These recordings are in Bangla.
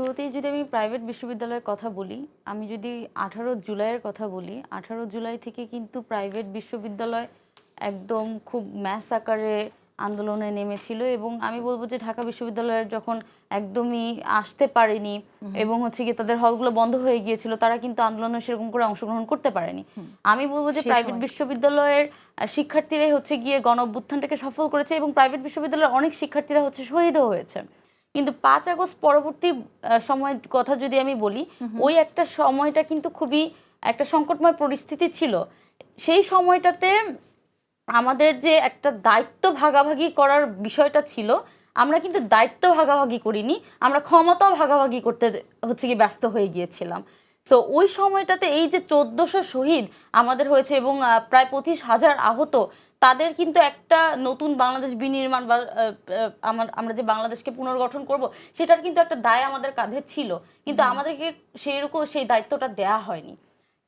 শুরুতেই যদি আমি প্রাইভেট বিশ্ববিদ্যালয়ের কথা বলি, আমি যদি 18 জুলাইয়ের কথা বলি, 18 জুলাই থেকে কিন্তু প্রাইভেট বিশ্ববিদ্যালয় একদম খুব ম্যাস আকারে আন্দোলনে নেমেছিল এবং আমি বলব যে ঢাকা বিশ্ববিদ্যালয়ের যখন একদমই আসতে পারেনি এবং হচ্ছে গিয়ে তাদের হলগুলো বন্ধ হয়ে গিয়েছিল, তারা কিন্তু আন্দোলনে সেরকম করে অংশগ্রহণ করতে পারেনি। আমি বলবো যে প্রাইভেট বিশ্ববিদ্যালয়ের শিক্ষার্থীরাই হচ্ছে গিয়ে গণ অভ্যুত্থানটাকে সফল করেছে এবং প্রাইভেট বিশ্ববিদ্যালয়ের অনেক শিক্ষার্থীরা হচ্ছে শহীদও হয়েছে। কিন্তু 5 আগস্ট পরবর্তী সময়ের কথা যদি আমি বলি, ওই একটা সময়টা কিন্তু খুবই একটা সংকটময় পরিস্থিতি ছিল। সেই সময়টাতে আমাদের যে একটা দায়িত্ব ভাগাভাগি করার বিষয়টা ছিল, আমরা কিন্তু দায়িত্ব ভাগাভাগি করিনি, আমরা ক্ষমতাও ভাগাভাগি করতে হচ্ছে কি ব্যস্ত হয়ে গিয়েছিলাম। সো ওই সময়টাতে এই যে 1400 শহীদ আমাদের হয়েছে এবং প্রায় 25,000 আহত, তাদের কিন্তু একটা নতুন বাংলাদেশ বিনির্মাণ বা আমরা যে বাংলাদেশকে পুনর্গঠন করব, সেটার কিন্তু একটা দায় আমাদের কাঁধে ছিল, কিন্তু আমাদেরকে সেইরকম সেই দায়িত্বটা দেয়া হয়নি।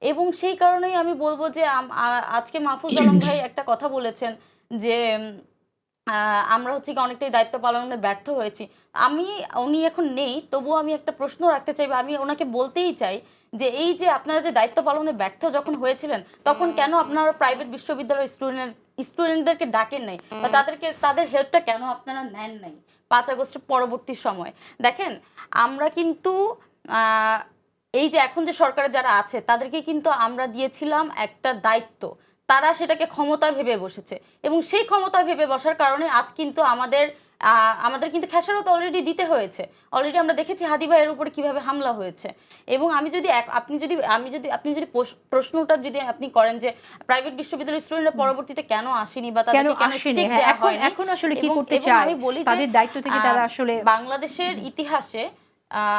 এবং সেই কারণেই আমি বলবো যে আজকে মাহফুজ আলম ভাই একটা কথা বলেছেন যে আমরা হচ্ছে কি অনেকটাই দায়িত্ব পালনে ব্যর্থ হয়েছি। উনি এখন নেই, তবুও আমি একটা প্রশ্ন রাখতে চাই বা আমি ওনাকে বলতেই চাই যে এই যে আপনারা যে দায়িত্ব পালনে ব্যর্থ যখন হয়েছিলেন, তখন কেন আপনারা প্রাইভেট বিশ্ববিদ্যালয়ের স্টুডেন্টদেরকে ডাকেন নাই বা তাদের হেল্পটা কেন আপনারা নেন নাই 5 আগস্টের পরবর্তী সময়? দেখেন, আমরা কিন্তু এই যে এখন যে সরকারে যারা আছে তাদেরকে কিন্তু আমরা দিয়েছিলাম একটা দায়িত্ব, তারা সেটাকে ক্ষমতা ভেবে বসেছে এবং সেই ক্ষমতা ভেবে বসার কারণে আজ কিন্তু আমাদের কিন্তু খেসারত অলরেডি দিতে হয়েছে। অলরেডি আমরা দেখেছি হাদি ভাইয়ের উপরে কিভাবে হামলা হয়েছে। এবং আপনি যদি প্রশ্নটা যদি আপনি করেন যে প্রাইভেট বিশ্ববিদ্যালয়ের স্টুডেন্টরা পরবর্তীতে কেন আসেনি বা তাদেরকে কেন স্টেক দেয়া হয়নি, এখন আসলে কি করতে চায়, আমি বলি তাদের দায়িত্ব থেকে তারা আসলে বাংলাদেশের ইতিহাসে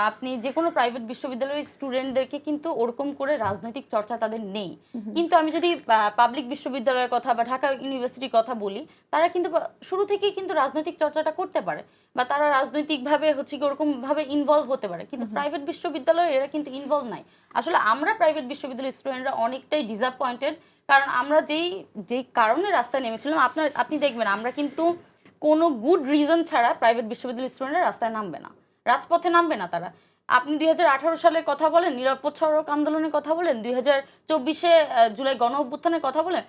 আপনি যে কোনো প্রাইভেট বিশ্ববিদ্যালয়ের স্টুডেন্টদেরকে কিন্তু ওরকম করে রাজনৈতিক চর্চা তাদের নেই। কিন্তু আমি যদি পাবলিক বিশ্ববিদ্যালয়ের কথা বা ঢাকা ইউনিভার্সিটির কথা বলি, তারা কিন্তু শুরু থেকেই কিন্তু রাজনৈতিক চর্চাটা করতে পারে বা তারা রাজনৈতিকভাবে হচ্ছে কি ওরকম ভাবে ইনভলভ হতে পারে, কিন্তু প্রাইভেট বিশ্ববিদ্যালয়ে এরা কিন্তু ইনভলভ নাই। আসলে আমরা প্রাইভেট বিশ্ববিদ্যালয়ের স্টুডেন্টরা অনেকটাই ডিসঅ্যাপয়েন্টেড, কারণ আমরা যেই কারণে রাস্তায় নেমেছিলাম, আপনি দেখবেন আমরা কিন্তু কোনো গুড রিজন ছাড়া প্রাইভেট বিশ্ববিদ্যালয়ের স্টুডেন্টরা রাস্তায় নামবে না, রাজপথে নামবে না তারা। আপনি 2018 সালের কথা বলেন, নিরাপদ সড়ক আন্দোলনের কথা বলেন, 2024 জুলাই গণ অভ্যুত্থানের কথা বলেন,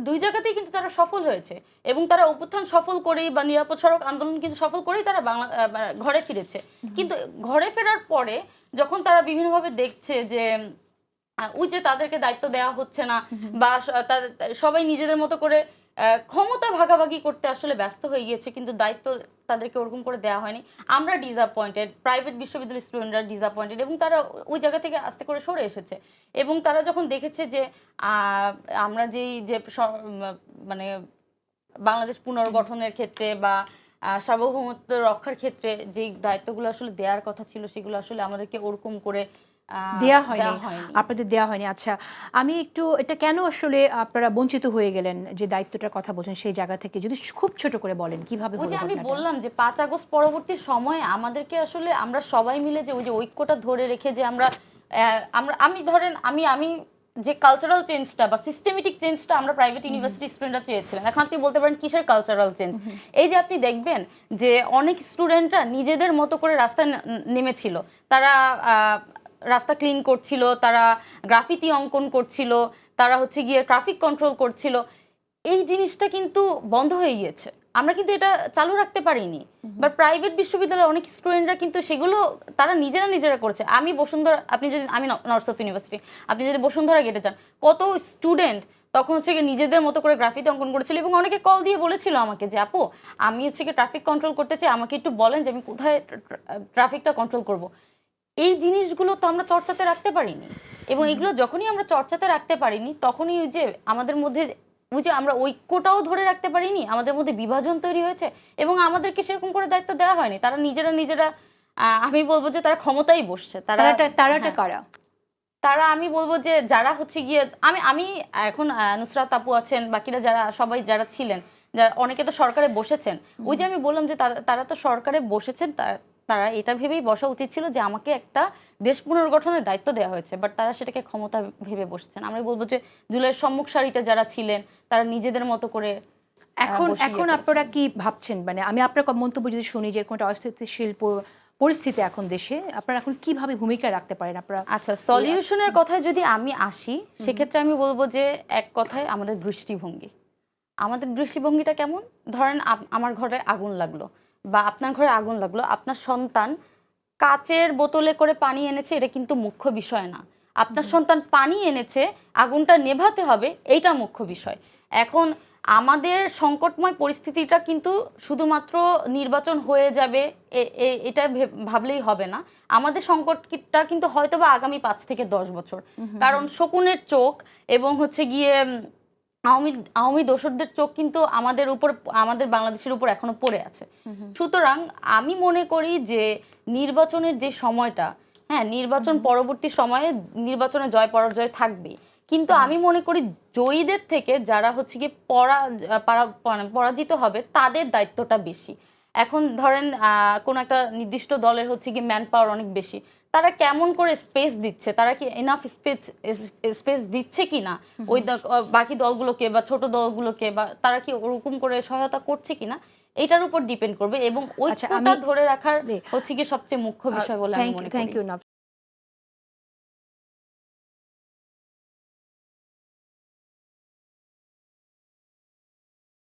দুই জায়গাতেই কিন্তু তারা সফল হয়েছে এবং তারা অভ্যুত্থান সফল করেই বা নিরাপদ সড়ক আন্দোলন কিন্তু সফল করেই তারা ঘরে ফিরেছে। কিন্তু ঘরে ফেরার পরে যখন তারা বিভিন্নভাবে দেখছে যে ওই যে তাদেরকে দায়িত্ব দেওয়া হচ্ছে না বা সবাই নিজেদের মতো করে ক্ষমতা ভাগাভাগি করতে আসলে ব্যস্ত হয়ে গিয়েছে, কিন্তু দায়িত্ব তাদেরকে ওরকম করে দেওয়া হয়নি, আমরা ডিসঅ্যাপয়েন্টেড, প্রাইভেট বিশ্ববিদ্যালয়ের স্টুডেন্টরা ডিসঅ্যাপয়েন্টেড এবং তারা ওই জায়গা থেকে আস্তে করে সরে এসেছে। এবং তারা যখন দেখেছে যে আমরা মানে বাংলাদেশ পুনর্গঠনের ক্ষেত্রে বা সার্বভৌমত্ব রক্ষার ক্ষেত্রে যে দায়িত্বগুলো আসলে দেওয়ার কথা ছিল, সেগুলো আসলে আমাদেরকে ওরকম করে দেয়া হয়নি, আপনাদের দেয়া হয়নি। আচ্ছা, আমি একটু এটা কেন আসলে আপনারা বঞ্চিত হয়ে গেলেন যে দায়িত্বটার কথা বলছেন, সেই জায়গা থেকে যদি খুব ছোট করে বলেন কিভাবে হলো? আমি বললাম যে 5 আগস্ট পরবর্তী সময়ে আমাদেরকে আসলে আমরা সবাই মিলে যে ওই যে ঐক্যটা ধরে রেখে যে আমি যে কালচারাল চেঞ্জটা বা সিস্টেমেটিক চেঞ্জটা আমরা প্রাইভেট ইউনিভার্সিটি স্টুডেন্টরা চেয়েছিলাম। এখন আপনি বলতে পারেন কিসের কালচারাল চেঞ্জ? এই যে আপনি দেখবেন যে অনেক স্টুডেন্টরা নিজেদের মতো করে রাস্তায় নেমেছিল, তারা রাস্তা ক্লিন করছিল, তারা গ্রাফিতি অঙ্কন করছিল, তারা হচ্ছে গিয়ে ট্রাফিক কন্ট্রোল করছিল। এই জিনিসটা কিন্তু বন্ধ হয়ে গিয়েছে, আমরা কিন্তু এটা চালু রাখতে পারিনি। বাট প্রাইভেট বিশ্ববিদ্যালয়ের অনেক স্টুডেন্টরা কিন্তু সেগুলো তারা নিজেরা করছে। আমি নর্থ সাউথ ইউনিভার্সিটি, আপনি যদি বসুন্ধরা গেটে যান, কত স্টুডেন্ট তখন হচ্ছে গিয়ে নিজেদের মতো করে গ্রাফিতি অঙ্কন করেছিল এবং অনেকে কল দিয়ে বলেছিল আমাকে যে আপু, আমি হচ্ছে গিয়ে ট্রাফিক কন্ট্রোল করতে চাই, আমাকে একটু বলেন যে আমি কোথায় ট্রাফিকটা কন্ট্রোল করব। এই জিনিসগুলো তো আমরা চর্চাতে রাখতে পারিনি এবং এগুলো যখনই আমরা চর্চাতে রাখতে পারিনি, তখনই ওই যে আমাদের মধ্যে ওই যে আমরা ঐক্যটাও ধরে রাখতে পারিনি, আমাদের মধ্যে বিভাজন তৈরি হয়েছে এবং আমাদেরকে সেরকম করে দায়িত্ব দেওয়া হয়নি। তারা নিজেরা আমি বলবো যে তারা ক্ষমতায় বসছে। তারা আমি বলবো যে যারা হচ্ছে গিয়ে আমি এখন নুসরাত আপু আছেন, বাকিরা সবাই যারা ছিলেন, অনেকে তো সরকারে বসেছেন। ওই যে আমি বললাম যে তারা তো সরকারে বসেছেন, তারা এটা ভেবেই বসা উচিত ছিল যে আমাকে একটা দেশ পুনর্গঠনের দায়িত্ব দেওয়া হয়েছে, বাট তারা সেটাকে ক্ষমতা ভেবে বসেছেন। আমরা বলবো যে জুলাইয়ের সম্মুখ সারিতে যারা ছিলেন তারা নিজেদের মতো করে এখন আপনারা কি ভাবছেন? মানে আমি আপনার মন্তব্য যদি শুনি যে এরকম একটা অস্থিতিশীল পরিস্থিতি এখন দেশে, আপনারা এখন কিভাবে ভূমিকা রাখতে পারেন আপনারা? আচ্ছা, সলিউশনের কথায় যদি আমি আসি, সেক্ষেত্রে আমি বলবো যে এক কথায় আমাদের দৃষ্টিভঙ্গি। আমাদের দৃষ্টিভঙ্গিটা কেমন? ধরেন আমার ঘরে আগুন লাগলো বা আপনার ঘরে আগুন লাগলো, আপনার সন্তান কাচের বোতলে করে পানি এনেছে, এটা কিন্তু মুখ্য বিষয় না। আপনার সন্তান পানি এনেছে, আগুনটা নেভাতে হবে, এইটা মুখ্য বিষয়। এখন আমাদের সংকটময় পরিস্থিতিটা কিন্তু শুধুমাত্র নির্বাচন হয়ে যাবে এটা ভাবলেই হবে না। আমাদের সংকটটা কিন্তু হয়তোবা আগামী 5 থেকে 10 বছর, কারণ শকুনের চোখ এবং হচ্ছে গিয়ে আওয়ামী দোসরদের চোখ কিন্তু আমাদের বাংলাদেশের উপর এখনো পড়ে আছে। সুতরাং আমি মনে করি যে নির্বাচনের যে সময়টা, হ্যাঁ, নির্বাচন পরবর্তী সময়ে নির্বাচনে জয় পরাজয় থাকবে, কিন্তু আমি মনে করি জয়ীদের থেকে যারা হচ্ছে গিয়ে পরাজিত হবে তাদের দায়িত্বটা বেশি। এখন ধরেন কোন একটা নির্দিষ্ট দলের হচ্ছে গিয়ে ম্যান পাওয়ার অনেক বেশি, তারা কেমন করে স্পেস দিচ্ছে, তারা কি এনাফ স্পেস দিচ্ছে কি না ওই বাকি দলগুলোকে বা ছোট দলগুলোকে, বা তারা কি ওরকম করে সহায়তা করছে কিনা, এটার উপর ডিপেন্ড করবে। এবং ঐক্যটা ধরে রাখার হচ্ছে কি সবচেয়ে মুখ্য বিষয় বলে আমি মনে করি। Thank you.